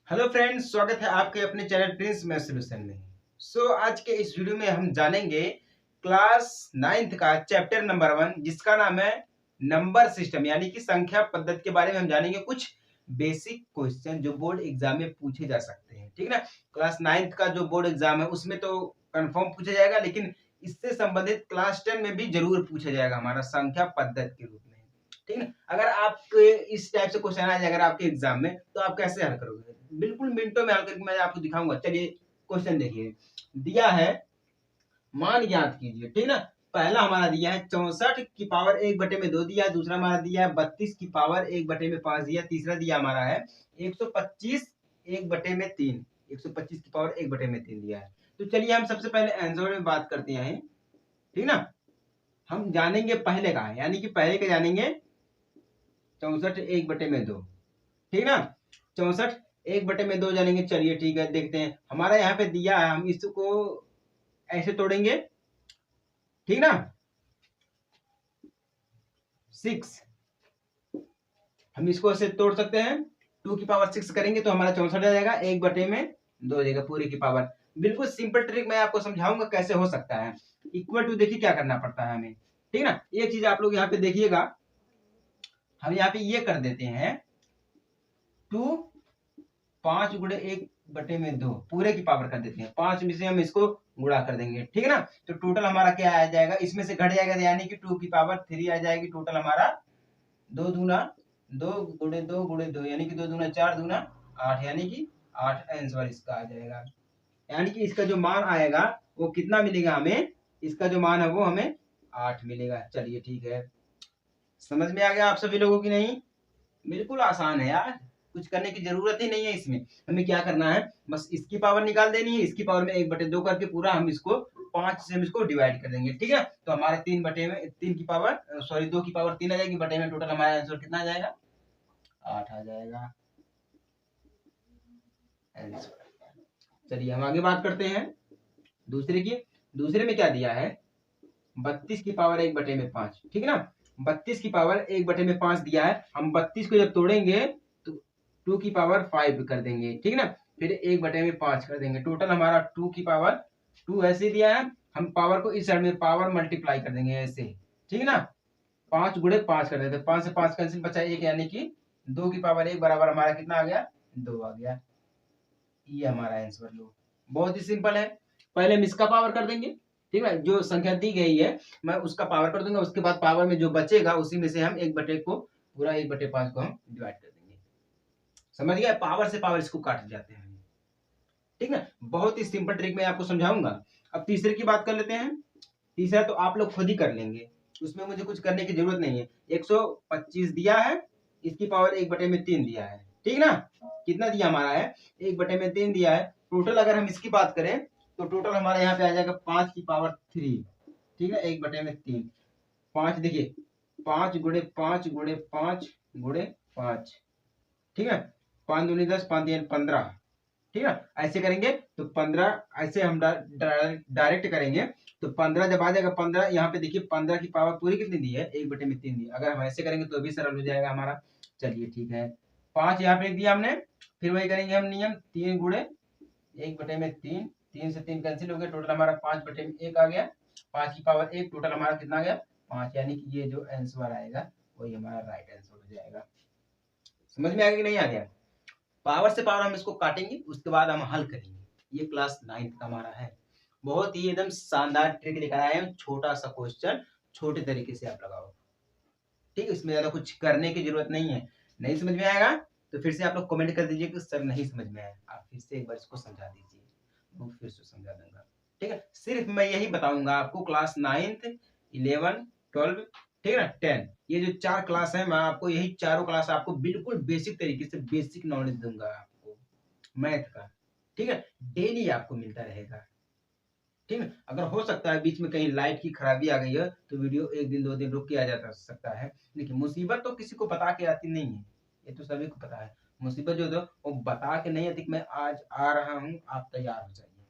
Hello friends, स्वागत है आपके अपने चैनल प्रिंस मैथ सॉल्यूशन में। आज के इस वीडियो में हम जानेंगे क्लास 9th का चैप्टर नंबर 1 जिसका नाम है नंबर सिस्टम यानी कि संख्या पद्धति के बारे में हम जानेंगे कुछ बेसिक क्वेश्चन जो बोर्ड एग्जाम में पूछे जा सकते हैं। ठीक है ना। क्लास 9th का जो बोर्ड एग्जाम है उसमें तो कंफर्म पूछा जाएगा, लेकिन इससे संबंधित क्लास 10 में भी जरूर पूछा जाएगा हमारा संख्या पद्धति के रूप में। ठीक है। अगर आपके इस टाइप से क्वेश्चन आ जाए अगर आपके एग्जाम में, तो आप कैसे हल करोगे? बिल्कुल मिनटों में हल करके मैं आपको दिखाऊंगा। चलिए क्वेश्चन देखिए। दिया है, मान ज्ञात कीजिए। ठीक ना। पहला हमारा दिया है 64 की पावर 1/2 दिया है। दूसरा हमारा दिया है 32 की पावर 1/5 दिया। तीसरा दिया हमारा है 125 1/3, 125 की पावर 1/3 दिया है। तो चलिए हम सबसे पहले आंसर में बात करते हैं। ठीक ना। हम जानेंगे पहले का, यानी कि पहले का जानेंगे 64 1/2। ठीक ना। 64 1/2 जानेंगे। चलिए ठीक है, देखते हैं। हमारा यहाँ पे दिया है, हम इसको ऐसे तोड़ेंगे। ठीक ना। 6 हम इसको ऐसे तोड़ सकते हैं। 2 की पावर 6 करेंगे तो हमारा 64 आ जाएगा। 1/2 हो जाएगा पूरी की पावर। बिल्कुल सिंपल ट्रिक मैं आपको समझाऊंगा कैसे हो सकता है। इक्वल टू देखिए क्या करना पड़ता है हमें। ठीक ना। एक चीज आप लोग यहाँ पे देखिएगा, हम यहाँ पे ये कर देते हैं 2 5/1/2 पूरे की पावर कर देते हैं। 5 में से हम इसको गुणा कर देंगे। ठीक है ना। तो टोटल हमारा क्या आ जाएगा, इसमें से घट जाएगा यानी कि 2 की पावर 3 आ जाएगी। टोटल हमारा 2 दूना 2 यानी कि 2 दूना 4 दूना 8 यानी कि 8 आंसर इसका आ जाएगा। यानी कि इसका जो मान आएगा वो कितना मिलेगा हमें, इसका जो मान है वो हमें 8 मिलेगा। चलिए ठीक है, समझ में आ गया आप सभी लोगों की? नहीं, बिल्कुल आसान है यार, कुछ करने की जरूरत ही नहीं है। इसमें हमें क्या करना है, बस इसकी पावर निकाल देनी है। इसकी पावर में 1/2 करके पूरा हम इसको 5 से हम इसको डिवाइड कर देंगे। ठीक है। तो हमारे 3 की पावर 2 की पावर 3 आ जाएगी। बटे में टोटल हमारा आंसर कितना आ जाएगा, 8 आ जाएगा आंसर। चलिए हम आगे बात करते हैं दूसरे की। दूसरे में क्या दिया है, 32 की पावर 1/5। ठीक है ना। 32 की पावर 1/5 दिया है। हम 32 को जब तोड़ेंगे तो 2 की पावर 5 कर देंगे। ठीक है ना। फिर 1/5 कर देंगे। टोटल हमारा 2 की पावर 2 ऐसे दिया है। हम पावर को इस साइड में पावर मल्टीप्लाई कर देंगे ऐसे। ठीक है ना। 5 × 5 कर देते हैं। 5 से 5 कैंसिल, बचा 1 यानी कि 2 की पावर 1 बराबर हमारा कितना आ गया, 2 आ गया। ये हमारा आंसर लो, बहुत ही सिंपल है। पहले हम इसका पावर कर देंगे। ठीक है, जो संख्या दी गई है मैं उसका पावर कर दूंगा। उसके बाद पावर में जो बचेगा उसी में से हम 1/5 को हम डिवाइड कर देंगे। समझ गया, पावर से पावर इसको काट जाते हैं। ठीक है, बहुत ही सिंपल ट्रिक मैं आपको समझाऊंगा। अब तीसरे की बात कर लेते हैं। तीसरा तो आप लोग खुद ही कर लेंगे, उसमें मुझे कुछ करने की जरूरत नहीं है। 125 दिया है, इसकी पावर 1/3 दिया है। ठीक ना। कितना दिया हमारा है, 1/3 दिया है। टोटल अगर हम इसकी बात करें तो टोटल हमारे यहाँ पे आ जाएगा 5 की पावर 3। ठीक है, 1/3 5 देखिए, 5 × 5 × 5 × 5। ठीक है, 5 दूनी 10, 5 3 15। ठीक है, ऐसे करेंगे तो 15, ऐसे हम डायरेक्ट करेंगे तो 15 जब आ जाएगा 15, यहाँ पे देखिए 15 की पावर पूरी कितनी दी है, 1/3 दी। अगर हम ऐसे करेंगे तो भी सरल हो जाएगा हमारा। चलिए ठीक है, 5 यहाँ पे लिख दिया हमने। फिर वही करेंगे हम नियम, 3 × 1/3, 3 से 3 कैंसिल हो गया। टोटल हमारा 5/1 आ गया। 5 की पावर 1, टोटल हमारा कितना आ गया, 5। यानी कि ये जो आंसर आएगा वही हमारा राइट आंसर हो जाएगा। समझ में आ गया कि नहीं आ गया? पावर से पावर हम इसको काटेंगे, उसके बाद हम हल करेंगे। ये क्लास 9th का हमारा है। बहुत ही एकदम शानदार ट्रिक लेकर आए हैं। छोटा सा क्वेश्चन, छोटे तरीके से आप लगाओ। ठीक है, इसमें ज्यादा कुछ करने की जरूरत नहीं है। नहीं समझ में आएगा तो फिर से आप लोग कमेंट कर दीजिए कि सर नहीं समझ में आया। आप फिर से एक बार इसको समझा दीजिए, वो फिर से समझा दूंगा। ठीक है, सिर्फ मैं यही बताऊंगा आपको क्लास 9th 11 12, ठीक है ना, 10, ये जो 4 क्लास है मैं आपको यही चारों क्लास आपको बिल्कुल बेसिक तरीके से बेसिक नॉलेज दूंगा आपको मैथ का। ठीक है, डेली आपको मिलता रहेगा। ठीक है, अगर हो सकता है बीच में कहीं लाइट की खराबी आ गई है तो वीडियो 1 दिन 2 दिन रुक के आ जाता सकता है। लेकिन मुसीबत तो किसी को बता के आती नहीं है, ये तो सभी को पता है। मुसीबत जो है वो बता के नहीं आती कि मैं आज आ रहा हूँ आप तैयार हो जाइए,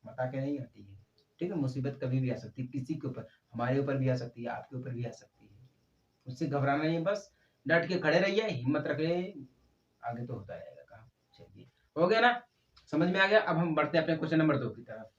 बता के नहीं आती है। ठीक है, मुसीबत कभी भी आ सकती है, किसी के ऊपर, हमारे ऊपर भी आ सकती है, आपके ऊपर भी आ सकती है। उससे घबराना नहीं है, बस डट के खड़े रहिए, हिम्मत रखिए, आगे तो होता रहेगा काम। चलिए हो गया ना, समझ में आ गया। अब हम बढ़ते हैं अपने क्वेश्चन नंबर 2 की तरफ।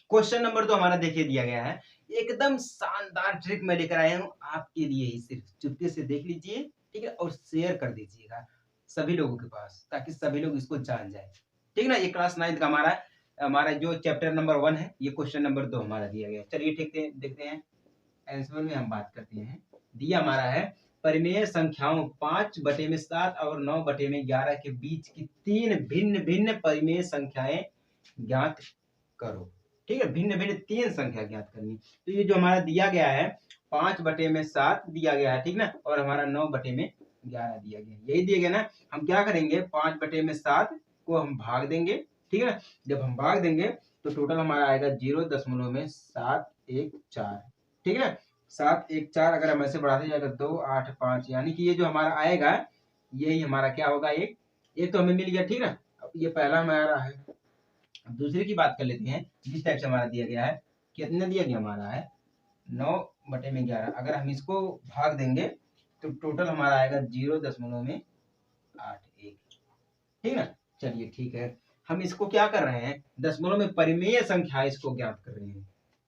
क्वेश्चन नंबर 2 हमारा देखिए दिया गया है, एकदम शानदार ट्रिक मैं लेकर आया हूँ आपके लिए ही, सिर्फ चुपके से देख लीजिए, ठीक है, और शेयर कर दीजिएगा सभी लोगों के पास, ताकि सभी लोग इसको जान जाए, ठीक ना। ये क्लास 9 का हमारा जो चैप्टर नंबर 1 है, ये क्वेश्चन नंबर 2 हमारा दिया गया है। चलिए ठीक है, देखते हैं आंसर में हम बात करते हैं। दिया हमारा है, परिमेय संख्याओं 5/7 और 9/11 के बीच की 3 भिन्न भिन्न परिमेय संख्याएं ज्ञात करो। ठीक है, भिन्न भिन्न 3 संख्या ज्ञात करनी। तो ये जो हमारा दिया गया है 5/7 दिया गया है, ठीक ना, और हमारा 9/11 दिया गया है, यही दिया गया ना। हम क्या करेंगे, 5/7 को हम भाग देंगे, ठीक है ना। जब हम भाग देंगे तो टोटल हमारा आएगा 0.714, ठीक है ना। 714 अगर हम ऐसे बढ़ाते जाएगा 2 8 5, यानी कि ये जो हमारा आएगा यही हमारा क्या होगा, एक तो हमें मिल गया, ठीक ना। अब ये पहला हमारा है। अब दूसरे की बात कर लेते हैं, जिस टाइप से हमारा दिया गया है, कितना दिया गया हमारा है 9/11। अगर हम इसको भाग देंगे तो टोटल हमारा आएगा 0.81, ठीक ना। चलिए ठीक है, हम इसको क्या कर रहे हैं, दशमलव में परिमेय संख्या इसको ज्ञात कर रहे हैं,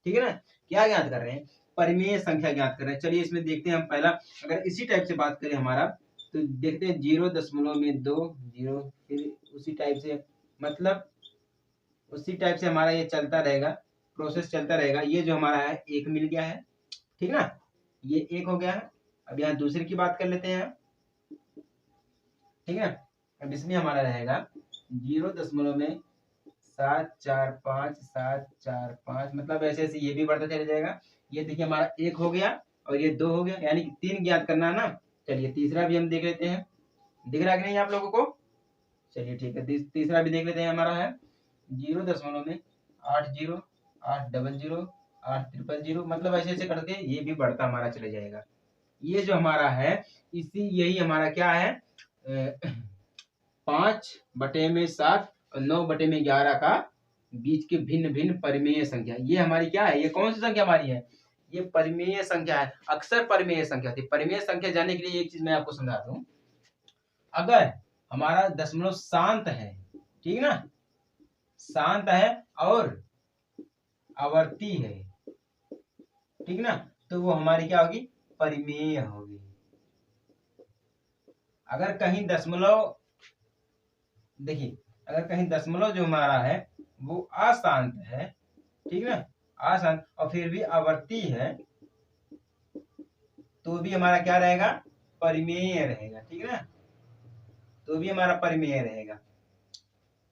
ठीक है ना। क्या ज्ञात कर रहे हैं, परिमेय संख्या ज्ञात कर रहे हैं। चलिए इसमें देखते हैं हम पहला, अगर इसी टाइप से बात करें हमारा, तो देखते हैं 0.2 0, फिर उसी टाइप से, मतलब उसी टाइप से हमारा ये चलता रहेगा, प्रोसेस चलता रहेगा। ये जो हमारा है 1 मिल गया है, ठीक ना, ये 1 हो गया है। अब यहाँ दूसरे की बात कर लेते हैं, ठीक है। अब इसमें हमारा रहेगा 0.745, मतलब ऐसे ऐसे ये भी बढ़ता चला जाएगा। ये देखिए हमारा 1 हो गया और ये 2 हो गया, यानी कि 3 ज्ञात करना है ना। चलिए तीसरा भी हम देख लेते हैं, दिख रहा है कि नहीं आप लोगों को। चलिए ठीक है, तीसरा भी देख लेते हैं। हमारा है 0.80 800 800, मतलब ऐसे ऐसे करके ये भी बढ़ता हमारा चला जाएगा। ये जो हमारा है यही हमारा क्या है, 5/7 और 9/11 का बीच के भिन्न भिन्न परिमेय संख्या, ये हमारी क्या है, ये कौन सी संख्या हमारी है, ये परिमेय संख्या है। अक्सर परिमेय संख्या थी। परिमेय संख्या जानने के लिए एक चीज मैं आपको समझा दूं, अगर हमारा दशमलव शांत है, ठीक ना, शांत है और आवर्ती है, ठीक ना, तो वो हमारी क्या होगी, परिमेय होगी। अगर कहीं दशमलव, देखिए अगर कहीं दशमलव जो हमारा है वो अशांत है, ठीक ना, अशांत, और फिर भी आवर्ती है, तो भी हमारा क्या रहेगा, परिमेय रहेगा, ठीक है ना, तो भी हमारा परिमेय रहेगा।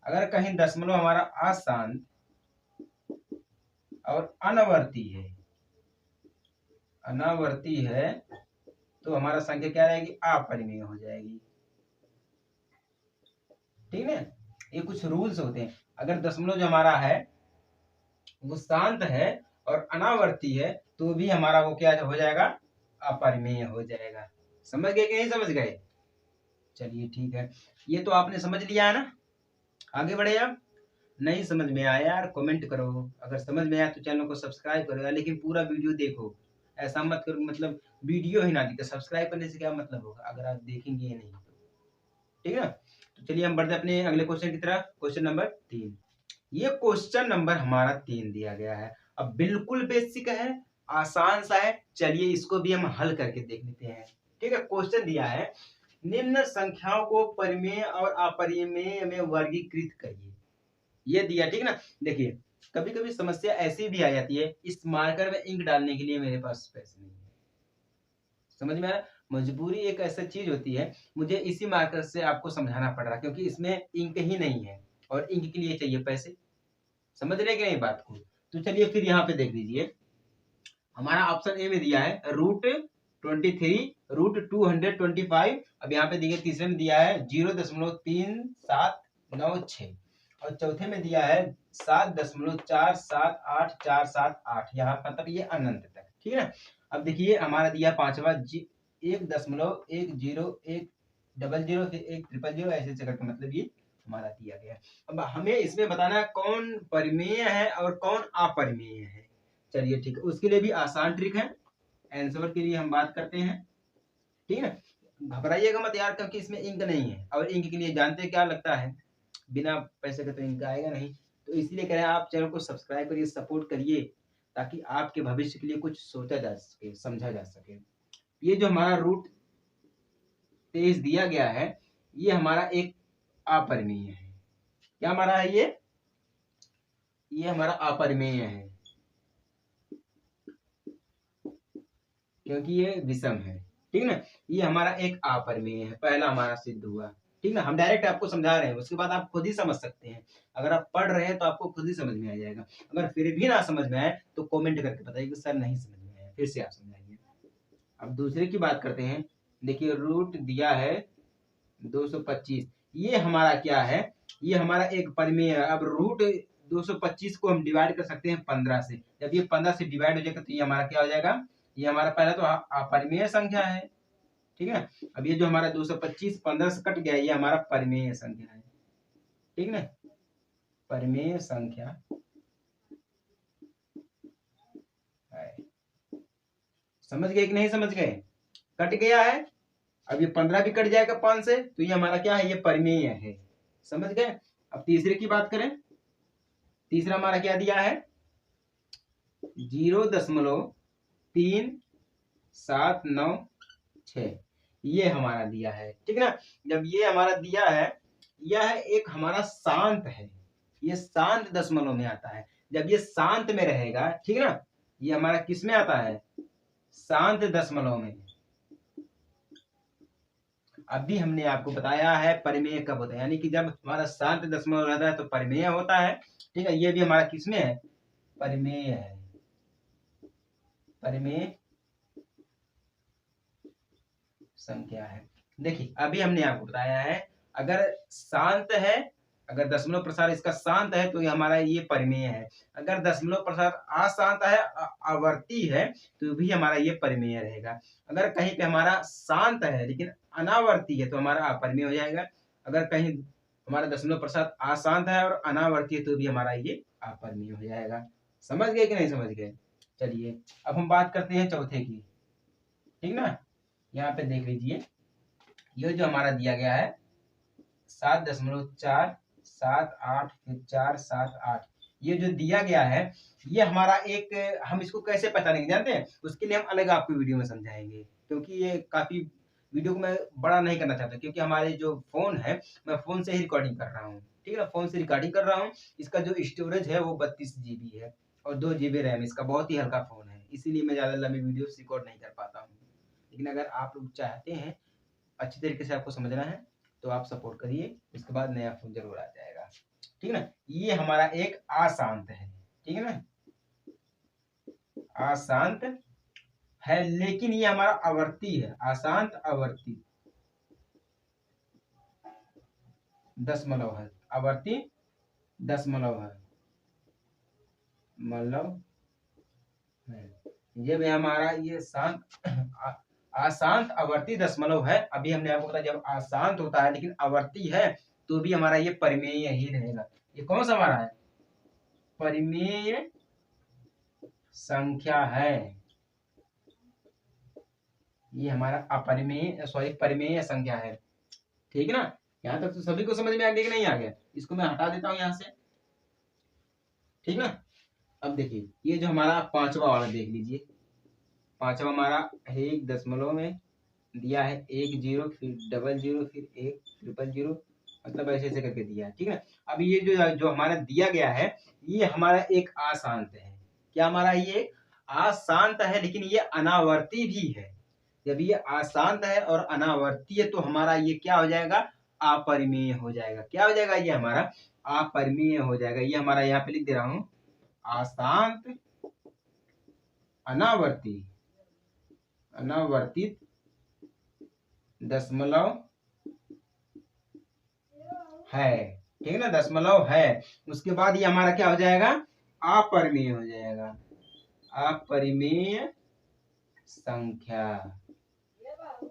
अगर कहीं दशमलव हमारा अशांत और अनावर्ती है, तो हमारा संख्या क्या रहेगी, अपरिमेय हो जाएगी, ठीक है। ये कुछ रूल्स होते हैं। अगर दशमलव जो हमारा है वो शांत है और अनावर्ती है, तो भी हमारा वो क्या हो जाएगा, अपरिमेय हो जाएगा। समझ गए कि नहीं समझ गए। चलिए ठीक है, ये तो आपने समझ लिया है ना। आगे बढ़े, अब नहीं समझ में आया यार कमेंट करो, अगर समझ में आया तो चैनल को सब्सक्राइब करो, लेकिन पूरा वीडियो देखो। ऐसा मत करो मतलब वीडियो ही ना दिखे, सब्सक्राइब करने से क्या मतलब होगा अगर आप देखेंगे नहीं तो, ठीक है। तो चलिए हम बढ़ते अपने अगले क्वेश्चन की तरफ। क्वेश्चन नंबर 3, ये क्वेश्चन नंबर हमारा 3 दिया गया है। अब बिल्कुल बेसिक है, आसान सा है। चलिए इसको भी हम हल करके देख लेते हैं, ठीक है। क्वेश्चन दिया है, निम्न संख्याओं को परिमेय और अपरिमेय में वर्गीकृत करिए, ये दिया, ठीक ना। देखिए कभी कभी समस्या ऐसी भी आ जाती है, इस मार्कर में इंक डालने के लिए मेरे पास पैसे नहीं है, समझ में आ रहा। मजबूरी एक ऐसा चीज होती है, मुझे इसी मार्कर से आपको समझाना पड़ रहा, क्योंकि इसमें इंक ही नहीं है और इंक के लिए चाहिए पैसे। समझ रहे कि नहीं बात को। तो चलिए फिर यहाँ पे देख लीजिए, हमारा ऑप्शन ए में दिया है √23 √225। अब यहाँ पे देखिए तीसरे में दिया है 0.3796, और चौथे में दिया है 7.478478, यहाँ मतलब ये अनंत तक, ठीक है ना। अब देखिए हमारा दिया पांचवा 1.10100 फिर 10000, ऐसे ऐसे करके मतलब ये हमारा दिया गया। अब हमें इसमें बताना है कौन परिमेय है और कौन अपरिमेय है। चलिए ठीक है, उसके लिए भी आसान ट्रिक है। आंसर के लिए हम बात करते हैं, ठीक है। घबराइएगा मत यार, क्योंकि इसमें इंक नहीं है, और इंक के लिए जानते क्या लगता है, बिना पैसे के तो इनका आएगा नहीं। तो इसलिए कह रहे हैं आप चैनल को सब्सक्राइब करिए, सपोर्ट करिए, ताकि आपके भविष्य के लिए कुछ सोचा जा सके, समझा जा सके। ये जो हमारा रूट 23 दिया गया है, ये हमारा एक अपरिमेय है। क्या हमारा है ये हमारा अपरिमेय है, क्योंकि ये विषम है। ठीक ना, ये हमारा एक अपरिमेय है, पहला हमारा सिद्ध हुआ। ठीक ना, हम डायरेक्ट आपको समझा रहे हैं, उसके बाद आप खुद ही समझ सकते हैं। अगर आप पढ़ रहे हैं तो आपको खुद ही समझ में आ जाएगा। अगर फिर भी ना समझ में आए तो कमेंट करके बताइए कि सर नहीं समझ में आया, फिर से आप समझाइए। अब दूसरे की बात करते हैं। देखिए रूट दिया है 225, ये हमारा क्या है, ये हमारा एक परिमेय है। अब रूट 225 को हम डिवाइड कर सकते हैं 15 से। जब ये 15 से डिवाइड हो जाएगा तो ये हमारा क्या हो जाएगा, ये हमारा पहला तो अपरिमेय संख्या है। ठीक है, अब ये जो हमारा 225 15 से कट गया, ये हमारा परिमेय संख्या है। ठीक ना, परिमेय संख्या है। समझ गए कि नहीं समझ गए? कट गया है, अब ये 15 भी कट जाएगा 5 से, तो ये हमारा क्या है, ये परिमेय है। समझ गए? अब तीसरे की बात करें। तीसरा हमारा क्या दिया है, 0.3796, ये हमारा दिया है। ठीक ना, जब ये हमारा दिया है, यह एक हमारा शांत है, ये शांत दशमलव में आता है। जब ये शांत में रहेगा, ठीक ना, ये हमारा किस में आता है, शांत दशमलव में। अभी हमने आपको बताया है परिमेय कब होता है, यानी कि जब हमारा शांत दशमलव रहता है तो परिमेय होता है। ठीक है, ये भी हमारा किसमें है, परिमेय है, परिमेय संख्या है। देखिए अभी हमने आपको बताया है, अगर शांत है, अगर दशमलव प्रसार इसका शांत है तो ये हमारा ये परिमेय है। अगर दशमलव प्रसार अशांत है, आवर्ती है, तो भी हमारा ये परिमेय रहेगा। अगर कहीं पे हमारा शांत है लेकिन अनावर्ती है तो हमारा अपरिमेय हो जाएगा। अगर कहीं हमारा दशमलव प्रसार अशांत है और अनावर्ती है तो भी हमारा ये अपरिमेय हो जाएगा। समझ गए कि नहीं समझ गए? चलिए अब हम बात करते हैं चौथे की। ठीक ना, यहाँ पे देख लीजिए, ये जो हमारा दिया गया है 7.478 फिर 478, ये जो दिया गया है, ये हमारा एक, हम इसको कैसे पहचानेंगे जानते हैं? उसके लिए हम अलग आपको वीडियो में समझाएंगे, क्योंकि ये काफी वीडियो को मैं बड़ा नहीं करना चाहता, क्योंकि हमारे जो फोन है, मैं फोन से ही रिकॉर्डिंग कर रहा हूँ। ठीक है ना, फोन से रिकॉर्डिंग कर रहा हूँ। इसका जो स्टोरेज है वो 32 GB है और 2 GB रैम, इसका बहुत ही हल्का फोन है, इसीलिए मैं ज्यादा लंबी वीडियो रिकॉर्ड नहीं कर पाता हूँ। लेकिन अगर आप लोग चाहते हैं अच्छी तरीके से आपको समझना है तो आप सपोर्ट करिए, उसके बाद नया फोन जरूर आ जाएगा। ठीक है ना, ये हमारा एक अशांत है। ठीक है ना, अशांत है, लेकिन ये हमारा आवर्ती है, अशांत आवर्ती दशमलव है, आवर्ती दशमलव है, मतलब ये भी हमारा ये शांत अशांत आवर्ती दशमलव है। अभी हमने आपको बताया जब अशांत होता है लेकिन आवर्ती है तो भी हमारा ये परिमेय ही रहेगा। ये कौन सा हमारा है, परिमेय संख्या है। ये हमारा अपरिमेय परिमेय संख्या है। ठीक है ना, यहाँ तक तो सभी को समझ में आ गया कि नहीं आ गया? इसको मैं हटा देता हूँ यहाँ से। ठीक ना, अब देखिए ये जो हमारा पांचवा वाला देख लीजिए, पांचवा हमारा 1 दशमलव में दिया है 10 फिर 00 फिर 100, मतलब ऐसे ऐसे करके दिया है। ठीक है, अब ये जो हमारा दिया गया है, ये हमारा एक अशांत है। क्या हमारा ये अशांत है, लेकिन ये अनावर्ती भी है। जब ये अशांत है और अनावर्ती है तो हमारा ये क्या हो जाएगा, अपरिमेय हो जाएगा। क्या हो जाएगा, ये हमारा अपरिमेय हो जाएगा। ये हमारा यहाँ पे लिख दे रहा हूं, अशांत अनावर्ती अनावर्तित दशमलव है। ठीक है ना, दशमलव है। उसके बाद ये हमारा क्या हो जाएगा, अपरिमेय हो जाएगा, अपरिमेय संख्या।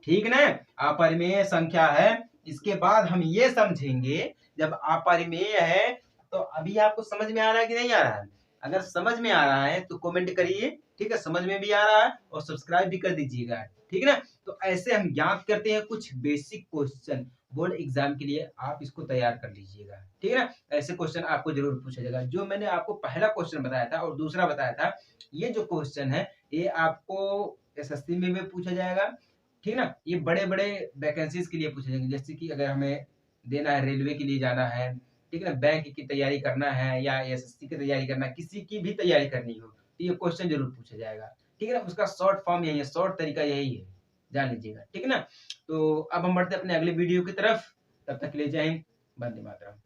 ठीक ना, अपरिमेय संख्या है। इसके बाद हम ये समझेंगे, जब अपरिमेय है तो अभी आपको समझ में आ रहा है कि नहीं आ रहा है? अगर समझ में आ रहा है तो कमेंट करिए। ठीक है, समझ में भी आ रहा है और सब्सक्राइब भी कर दीजिएगा। ठीक है ना, तो ऐसे हम ज्ञात करते हैं कुछ बेसिक क्वेश्चन, बोर्ड एग्जाम के लिए आप इसको तैयार कर लीजिएगा, ठीक है ना। ऐसे क्वेश्चन आपको जरूर पूछा जाएगा। जो मैंने आपको पहला क्वेश्चन बताया था और दूसरा बताया था, ये जो क्वेश्चन है ये आपको एसएससी में भी पूछा जाएगा, ठीक ना। ये बड़े बड़े वैकेंसीज के लिए पूछे जाएंगे, जैसे कि अगर हमें देना है, रेलवे के लिए जाना है, ठीक है ना, बैंक की तैयारी करना है या एसएससी की तैयारी करना है, किसी की भी तैयारी करनी हो तो ये क्वेश्चन जरूर पूछा जाएगा, ठीक है ना। उसका शॉर्ट फॉर्म यही है, शॉर्ट तरीका यही है, जान लीजिएगा, ठीक है ना। तो अब हम बढ़ते हैं अपने अगले वीडियो की तरफ। तब तक के लिए जय हिंद, वंदे मातरम।